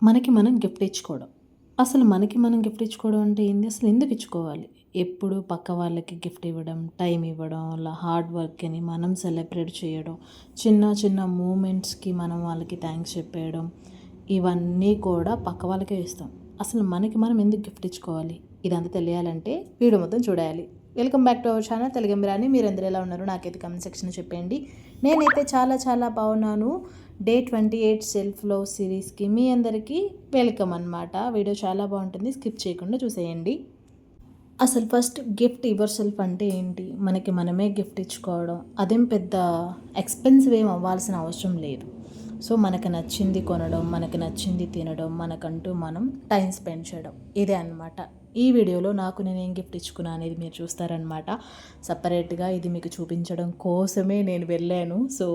మనకి మనం గిఫ్ట్ ఇచ్చుకోవడం. అసలు మనకి మనం గిఫ్ట్ ఇచ్చుకోవడం అంటే ఏంది? అసలు ఎందుకు ఇచ్చుకోవాలి? ఎప్పుడు పక్క వాళ్ళకి గిఫ్ట్ ఇవ్వడం, టైం ఇవ్వడం, అలా హార్డ్ వర్క్‌ని మనం సెలబ్రేట్ చేయడం, చిన్న చిన్న మూమెంట్స్‌కి మనం వాళ్ళకి థాంక్స్ చెప్పేయడం, ఇవన్నీ కూడా పక్క వాళ్ళకే ఇస్తాం. అసలు మనకి మనం ఎందుకు గిఫ్ట్ ఇచ్చుకోవాలి? ఇదంతా తెలియాలంటే వీడియో మొత్తం చూడాలి. Welcome back to our channel తెలుగంబిరాని. మీరందరూ ఎలా ఉన్నారు? నాకైతే కామెంట్ సెక్షన్‌లో చెప్పేయండి. నేనైతే చాలా చాలా బాగున్నాను. డే 28 సెల్ఫ్ లవ్ సిరీస్కి మీ అందరికీ వెల్కమ్ అనమాట. వీడియో చాలా బాగుంటుంది, స్కిప్ చేయకుండా చూసేయండి. అసలు ఫస్ట్ గిఫ్ట్ యువర్ సెల్ఫ్ అంటే ఏంటి? మనకి మనమే గిఫ్ట్ ఇచ్చుకోవడం. అదేం పెద్ద ఎక్స్పెన్సివ్ ఏం అవ్వాల్సిన అవసరం లేదు. సో మనకు నచ్చింది కొనడం, మనకు నచ్చింది తినడం, మనకంటూ మనం టైం స్పెండ్ చేయడం, ఇదే అనమాట. ఈ వీడియోలో నాకు నేనేం గిఫ్ట్ ఇచ్చుకున్నా అనేది మీరు చూస్తారనమాట. సపరేట్గా ఇది మీకు చూపించడం కోసమే నేను వెళ్ళాను. సో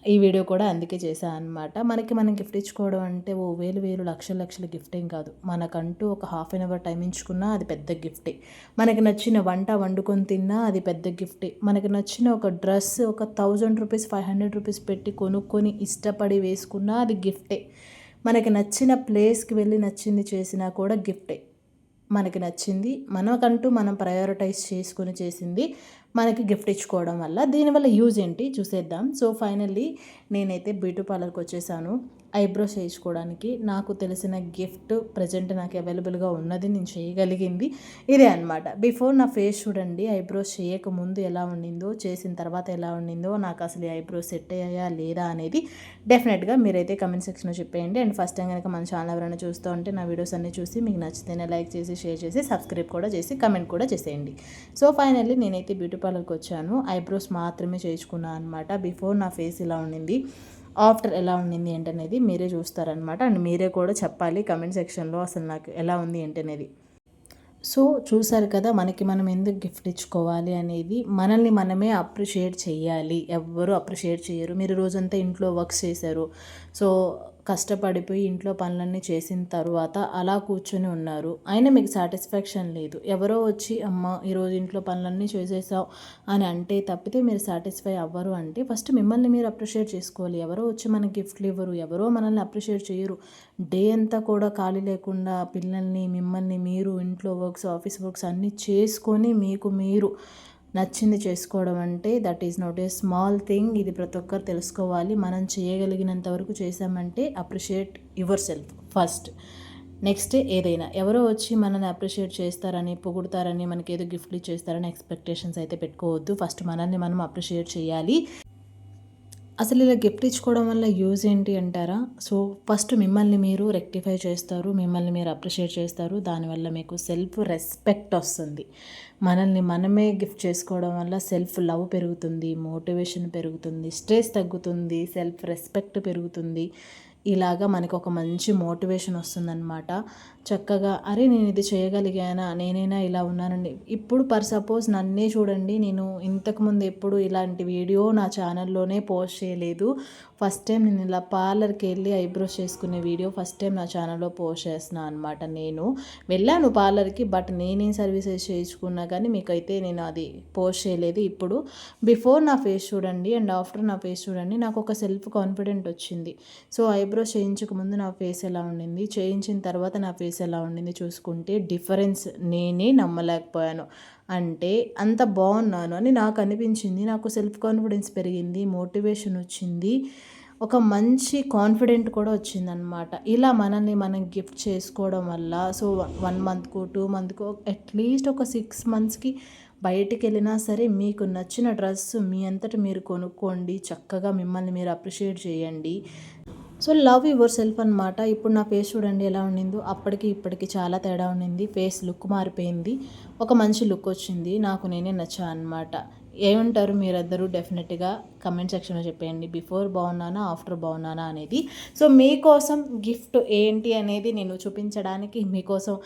ఈ వీడియో కూడా అందుకే చేశాను అనమాట. మనకి మనం గిఫ్ట్ ఇచ్చుకోవడం అంటే ఓ వేలు వేలు లక్షల లక్షల గిఫ్ట్ ఏం కాదు. మనకంటూ ఒక హాఫ్ అన్ అవర్ టైం ఇచ్చుకున్నా అది పెద్ద గిఫ్టే. మనకి నచ్చిన వంట వండుకొని తిన్నా అది పెద్ద గిఫ్టే. మనకి నచ్చిన ఒక డ్రెస్ ఒక 1000 రూపీస్ 500 రూపీస్ పెట్టి కొనుక్కొని ఇష్టపడి వేసుకున్నా అది గిఫ్టే. మనకి నచ్చిన ప్లేస్కి వెళ్ళి నచ్చింది చేసినా కూడా గిఫ్టే. మనకి నచ్చింది మనకంటూ మనం ప్రయారిటైజ్ చేసుకుని చేసింది మనకి గిఫ్ట్ ఇచ్చుకోవడం వల్ల దీనివల్ల యూజ్ ఏంటి చూసేద్దాం. సో ఫైనల్లీ నేనైతే బ్యూటీ పార్లర్కి వచ్చేసాను ఐబ్రోస్ వేయించుకోవడానికి. నాకు తెలిసిన గిఫ్ట్ ప్రజెంట్ నాకు అవైలబుల్గా ఉన్నది, నేను చేయగలిగింది ఇదే అనమాట. బిఫోర్ నా ఫేస్ చూడండి, ఐబ్రోస్ చేయకముందు ఎలా ఉండిందో, చేసిన తర్వాత ఎలా ఉండిందో, నాకు అసలు ఈ ఐబ్రోస్ సెట్ అయ్యాయా లేదా అనేది డెఫినెట్గా మీరైతే కమెంట్ సెక్షన్లో చెప్పేయండి. అండ్ ఫస్ట్ టైం కనుక మన ఛానల్ ఎవరైనా చూస్తూ ఉంటే నా వీడియోస్ అన్నీ చూసి మీకు నచ్చితేనే లైక్ చేసి, షేర్ చేసి, సబ్స్క్రైబ్ కూడా చేసి, కమెంట్ కూడా చేసేయండి. సో ఫైనల్లీ నేనైతే బ్యూటీ పార్లర్కి వచ్చాను. ఐబ్రోస్ మాత్రమే చేయించుకున్నాను అనమాట. బిఫోర్ నా ఫేస్ ఇలా ఉండింది, ఆఫ్టర్ ఎలా ఉండింది ఏంటనేది మీరే చూస్తారనమాట. అండ్ మీరే కూడా చెప్పాలి కమెంట్ సెక్షన్లో అసలు నాకు ఎలా ఉంది ఏంటనేది. సో చూసారు కదా, మనకి మనం ఎందుకు గిఫ్ట్ ఇచ్చుకోవాలి అనేది. మనల్ని మనమే అప్రిషియేట్ చేయాలి. ఎవ్వరూ అప్రిషియేట్ చేయరు. మీరు రోజంతా ఇంట్లో వర్క్స్ చేశారు, సో కష్టపడిపోయి ఇంట్లో పనులన్నీ చేసిన తర్వాత అలా కూర్చొని ఉన్నారు, అయినా మీకు సాటిస్ఫాక్షన్ లేదు. ఎవరో వచ్చి అమ్మ ఈరోజు ఇంట్లో పనులన్నీ చేసేసావు అని అంటే తప్పితే మీరు సాటిస్ఫై అవ్వరు. అంటే ఫస్ట్ మిమ్మల్ని మీరు అప్రిషియేట్ చేసుకోవాలి. ఎవరో వచ్చి మనకి గిఫ్ట్లు ఇవ్వరు, ఎవరో మనల్ని అప్రిషియేట్ చేయరు. డే అంతా కూడా ఖాళీ లేకుండా పిల్లల్ని, మిమ్మల్ని మీరు, ఇంట్లో వర్క్స్, ఆఫీస్ వర్క్స్ అన్నీ చేసుకొని మీకు మీరు నచ్చింది చేసుకోవడం అంటే that is not a small thing. ఇది ప్రతి ఒక్కరు తెలుసుకోవాలి. మనం చేయగలిగినంత వరకు చేసామంటే appreciate your self first. Next ఏదైనా ఎవరో వచ్చి మనల్ని అప్రిషియేట్ చేస్తారని, పొగుడుతారని, మనకి ఏదో గిఫ్ట్లు ఇచ్చేస్తారని ఎక్స్పెక్టేషన్స్ అయితే పెట్టుకోవద్దు. ఫస్ట్ మనల్ని మనం అప్రిషియేట్ చేయాలి. అసలు ఇలా గిఫ్ట్ ఇచ్చుకోవడం వల్ల యూజ్ ఏంటి అంటారా? సో ఫస్ట్ మిమ్మల్ని మీరు రెక్టిఫై చేస్తారు, మిమ్మల్ని మీరు అప్రిషియేట్ చేస్తారు. దానివల్ల మీకు సెల్ఫ్ రెస్పెక్ట్ వస్తుంది. మనల్ని మనమే గిఫ్ట్ చేసుకోవడం వల్ల సెల్ఫ్ లవ్ పెరుగుతుంది, మోటివేషన్ పెరుగుతుంది, స్ట్రెస్ తగ్గుతుంది, సెల్ఫ్ రెస్పెక్ట్ పెరుగుతుంది. ఇలాగా మనకు ఒక మంచి మోటివేషన్ వస్తుందన్నమాట. చక్కగా అరే నేను ఇది చేయగలిగానా, నేనైనా ఇలా ఉన్నానండి. ఇప్పుడు సపోజ్ నన్నే చూడండి, నేను ఇంతకుముందు ఎప్పుడు ఇలాంటి వీడియో నా ఛానల్లోనే పోస్ట్ చేయలేదు. ఫస్ట్ టైం నేను ఇలా పార్లర్కి వెళ్ళి ఐబ్రోస్ చేసుకునే వీడియో ఫస్ట్ టైం నా ఛానల్లో పోస్ట్ చేస్తున్నాను అనమాట. నేను వెళ్ళాను పార్లర్కి, బట్ నేనేం సర్వీసెస్ చేయించుకున్నా కానీ మీకైతే నేను అది పోస్ట్ చేయలేదు. ఇప్పుడు బిఫోర్ నా ఫేస్ చూడండి అండ్ ఆఫ్టర్ నా ఫేస్ చూడండి, నాకు ఒక సెల్ఫ్ కాన్ఫిడెంట్ వచ్చింది. సో ఐబ్రోస్ చేయించకముందు నా ఫేస్ ఎలా ఉండింది, చేయించిన తర్వాత నా ఫేస్ ఎలా ఉండింది చూసుకుంటే డిఫరెన్స్ నేనే నమ్మలేకపోయాను. అంటే అంత బాగున్నాను అని నాకు అనిపించింది. నాకు సెల్ఫ్ కాన్ఫిడెన్స్ పెరిగింది, మోటివేషన్ వచ్చింది, ఒక మంచి కాన్ఫిడెంట్ కూడా వచ్చిందనమాట. ఇలా మనల్ని మనం గిఫ్ట్ చేసుకోవడం వల్ల సో 1 మంత్కు 2 మంత్కు అట్లీస్ట్ ఒక 6 మంత్స్కి బయటికి వెళ్ళినా సరే మీకు నచ్చిన డ్రెస్ మీ అంతట మీరు కొనుక్కోండి. చక్కగా మిమ్మల్ని మీరు అప్రిషియేట్ చేయండి. సో లవ్ యువర్ సెల్ఫ్ అనమాట. ఇప్పుడు నా ఫేస్ చూడండి ఎలా ఉండిందో, అప్పటికి ఇప్పటికి చాలా తేడా ఉండింది. ఫేస్ లుక్ మారిపోయింది, ఒక మంచి లుక్ వచ్చింది, నాకు నేనే నచ్చా అనమాట. ఏమంటారు మీరందరూ? డెఫినెట్గా కమెంట్ సెక్షన్లో చెప్పేయండి, బిఫోర్ బాగున్నానా, ఆఫ్టర్ బాగున్నానా అనేది. సో మీకోసం గిఫ్ట్ ఏంటి అనేది నేను చూపించడానికి మీకోసం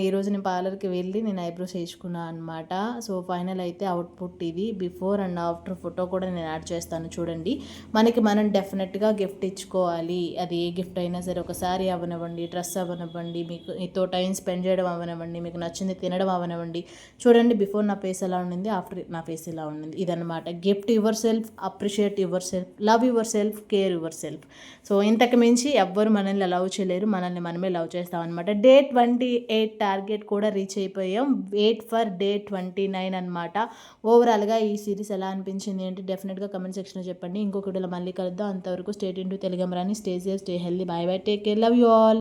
ఈరోజు నేను పార్లర్కి వెళ్ళి నేను ఐబ్రోస్ వేయించుకున్నాను అనమాట. సో ఫైనల్ అయితే అవుట్పుట్ ఇది. బిఫోర్ అండ్ ఆఫ్టర్ ఫోటో కూడా నేను యాడ్ చేస్తాను చూడండి. మనకి మనం డెఫినెట్గా గిఫ్ట్ ఇచ్చుకోవాలి. అది ఏ గిఫ్ట్ అయినా సరే, ఒక శారీ అవ్వనివ్వండి, డ్రెస్ అవ్వనివ్వండి, మీకు మీతో టైం స్పెండ్ చేయడం అవ్వనివ్వండి, మీకు నచ్చింది తినడం అవ్వనివ్వండి. చూడండి బిఫోర్ నా ఫేస్ ఎలా ఉండింది, ఆఫ్టర్ నా ఫేస్ ఎలా ఉండింది. ఇదనమాట gift your self appreciate your self, love your self, care your self. So ఇంతకు మించి ఎవ్వరు మనల్ని లవ్ చేయలేరు, మనల్ని మనమే లవ్ చేస్తాం అనమాట. డే 28 టార్గెట్ కూడా రీచ్ అయిపోయాం. వెయిట్ ఫర్ డే 29 అనమాట. ఓవరాల్గా ఈ సిరీస్ ఎలా అనిపించింది అంటే డెఫినెట్గా కమెంట్ సెక్షన్లో చెప్పండి. ఇంకొక వీడియోలో మళ్ళీ కలుద్దాం. అంతవరకు స్టే ట్యూన్డ్ టు తెలుగు అమరాని. Stay safe, stay healthy. Bye bye, take care, love you all.